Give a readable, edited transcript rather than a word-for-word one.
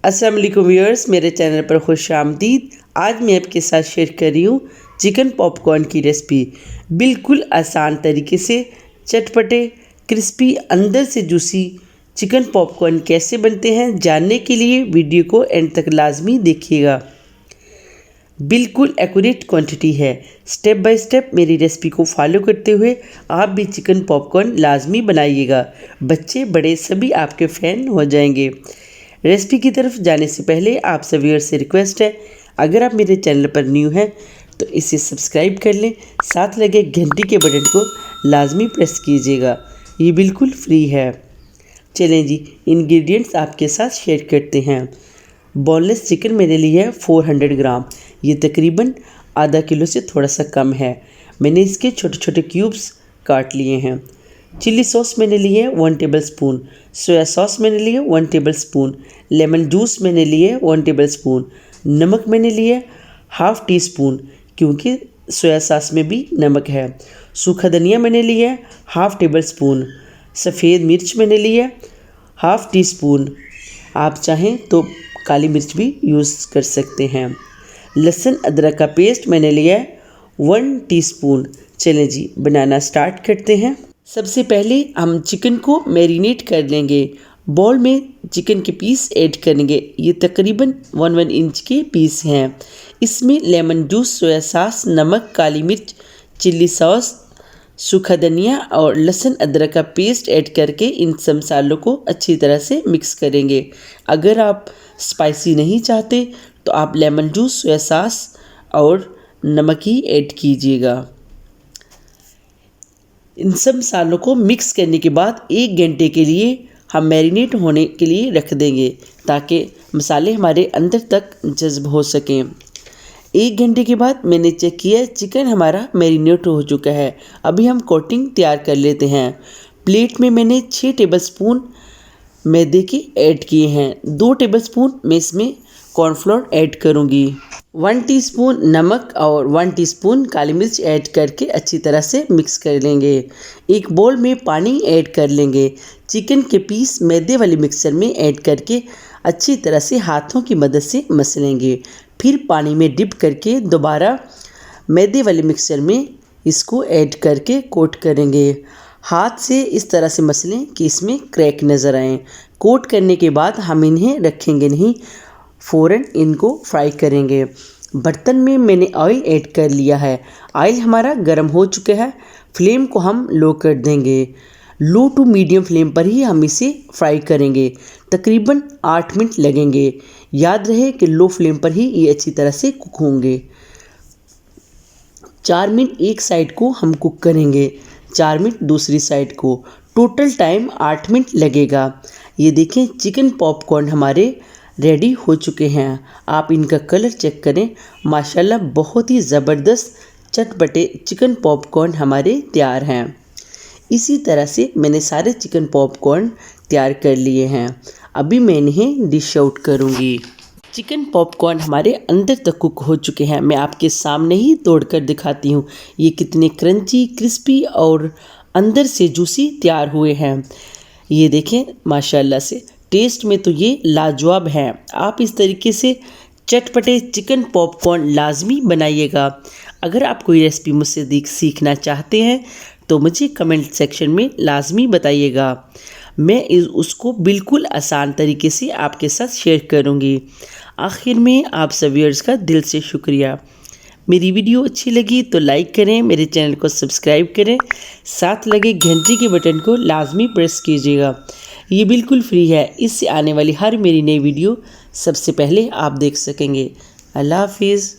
अस्सलाम वालेकुम व्यूअर्स, मेरे चैनल पर खुश आमदीद। आज मैं आपके साथ शेयर कर रही हूँ चिकन पॉपकॉर्न की रेसिपी। बिल्कुल आसान तरीके से चटपटे क्रिस्पी अंदर से जूसी चिकन पॉपकॉर्न कैसे बनते हैं, जानने के लिए वीडियो को एंड तक लाजमी देखिएगा। बिल्कुल एक्यूरेट क्वांटिटी है। स्टेप बाय स्टेप मेरी रेसिपी को फॉलो करते हुए आप भी चिकन पॉपकॉर्न लाजमी बनाइएगा। बच्चे बड़े सभी आपके फ़ैन हो जाएंगे। रेसिपी की तरफ जाने से पहले आप सभी व्यूअर्स से रिक्वेस्ट है, अगर आप मेरे चैनल पर न्यू हैं तो इसे सब्सक्राइब कर लें, साथ लगे घंटी के बटन को लाजमी प्रेस कीजिएगा। ये बिल्कुल फ्री है। चलें जी, इंग्रेडिएंट्स आपके साथ शेयर करते हैं। बोनलेस चिकन मैंने लिया है 400 ग्राम। ये तकरीबन आधा किलो से थोड़ा सा कम है। मैंने इसके छोटे छोटे क्यूब्स काट लिए हैं। चिली सॉस मैंने ली है 1 टेबल स्पून। सोया सॉस मैंने ली है 1 टेबल स्पून। लेमन जूस मैंने लिए 1 टेबल स्पून। नमक मैंने लिए ½ टी स्पून, क्योंकि सोया सॉस में भी नमक है। सूखा धनिया मैंने लिया है ½ टेबल स्पून। सफ़ेद मिर्च मैंने लिया है ½ टी स्पून। आप चाहें तो काली मिर्च भी यूज़ कर सकते हैं। लहसुन अदरक का पेस्ट मैंने लिया है 1 टीस्पून। चलें जी, बनाना स्टार्ट करते हैं। सबसे पहले हम चिकन को मैरिनेट कर लेंगे। बाउल में चिकन के पीस ऐड करेंगे। ये तकरीबन 1 इंच के पीस हैं। इसमें लेमन जूस, सोया सॉस, नमक, काली मिर्च, चिल्ली सॉस, सूखा धनिया और लहसुन अदरक का पेस्ट ऐड करके इन सब मसालों को अच्छी तरह से मिक्स करेंगे। अगर आप स्पाइसी नहीं चाहते तो आप लेमन जूस, सोया सॉस और नमक ही ऐड कीजिएगा। इन सब मसालों को मिक्स करने के बाद 1 घंटे के लिए हम मैरिनेट होने के लिए रख देंगे, ताकि मसाले हमारे अंदर तक जज़्ब हो सकें। 1 घंटे के बाद मैंने चेक किया, चिकन हमारा मैरिनेट हो चुका है। अभी हम कोटिंग तैयार कर लेते हैं। प्लेट में मैंने 6 टेबल स्पून मैदे के ऐड किए हैं। 2 टेबल स्पून मैं इसमें कॉर्नफ्लोर ऐड करूँगी। 1 टीस्पून नमक और 1 टीस्पून काली मिर्च ऐड करके अच्छी तरह से मिक्स कर लेंगे। एक बोल में पानी ऐड कर लेंगे। चिकन के पीस मैदे वाले मिक्सर में ऐड करके अच्छी तरह से हाथों की मदद से मसलेंगे। फिर पानी में डिप करके दोबारा मैदे वाले मिक्सर में इसको ऐड करके कोट करेंगे। हाथ से इस तरह से मसलें कि इसमें क्रैक नज़र आएँ। कोट करने के बाद हम इन्हें रखेंगे नहीं, फ़ौरन इनको फ्राई करेंगे। बर्तन में मैंने ऑयल ऐड कर लिया है। ऑयल हमारा गर्म हो चुका है। फ्लेम को हम लो कर देंगे। लो टू मीडियम फ्लेम पर ही हम इसे फ्राई करेंगे। तकरीबन 8 मिनट लगेंगे। याद रहे कि लो फ्लेम पर ही ये अच्छी तरह से कुक होंगे। 4 मिनट एक साइड को हम कुक करेंगे, 4 मिनट दूसरी साइड को। टोटल टाइम 8 मिनट लगेगा। ये देखें, चिकन पॉपकॉर्न हमारे रेडी हो चुके हैं। आप इनका कलर चेक करें, माशाल्लाह बहुत ही ज़बरदस्त चटपटे चिकन पॉपकॉर्न हमारे तैयार हैं। इसी तरह से मैंने सारे चिकन पॉपकॉर्न तैयार कर लिए हैं। अभी मैं इन्हें डिश आउट करूँगी। चिकन पॉपकॉर्न हमारे अंदर तक कुक हो चुके हैं। मैं आपके सामने ही तोड़कर दिखाती हूँ ये कितने क्रंची, क्रिस्पी और अंदर से जूसी तैयार हुए हैं। ये देखें, माशाल्लाह से टेस्ट में तो ये लाजवाब हैं। आप इस तरीके से चटपटे चिकन पॉपकॉर्न लाजमी बनाइएगा। अगर आप कोई रेसिपी मुझसे सीखना चाहते हैं तो मुझे कमेंट सेक्शन में लाजमी बताइएगा। मैं उसको बिल्कुल आसान तरीके से आपके साथ शेयर करूँगी। आखिर में आप सभी व्यूअर्स का दिल से शुक्रिया। मेरी वीडियो अच्छी लगी तो लाइक करें, मेरे चैनल को सब्सक्राइब करें, साथ लगे घंटी के बटन को लाजमी प्रेस कीजिएगा। ये बिल्कुल फ्री है। इससे आने वाली हर मेरी नई वीडियो सबसे पहले आप देख सकेंगे। अल्लाह हाफिज़।